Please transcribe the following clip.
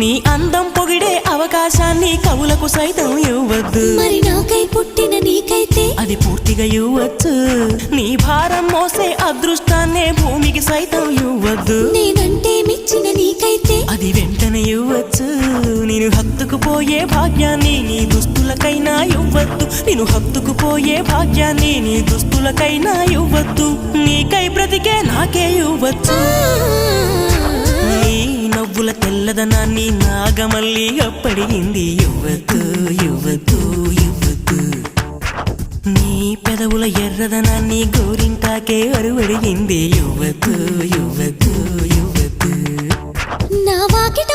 నీ అందం పొగిడే అవకాశాన్ని కవులకు సైతం ఇవ్వద్దు. మరి నాకై పుట్టిన నీకైతే అది పూర్తిగా ఇవ్వచ్చు. నీ భారం మోసే అదృష్టాన్నే భూమికి సైతం ఇవ్వద్దు. నేనంటే మెచ్చిన నీకైతే అది వెంటనే ఇవ్వచ్చు. నేను హత్తుకుపోయే భాగ్యాన్ని నీ దుస్తులకైనా ఇవ్వద్దు. నేను హత్తుకుపోయే భాగ్యాన్ని నీ దుస్తులకైనా ఇవ్వద్దు. నీకై బ్రతికే నాకే ఇవ్వచ్చు. నీ నవ్వుల తెల్లదనాన్ని నాగమల్లి అప్పడిగింది. ఇవ్వద్దు ఇవ్వద్దు ఇవ్వద్దు. నీ పెదవుల ఎర్రదనాన్ని గోరింటాకే అరువడిగింది. ఇవ్వద్దు ఇవ్వద్దు ఇవ్వద్దు. నా వాకిట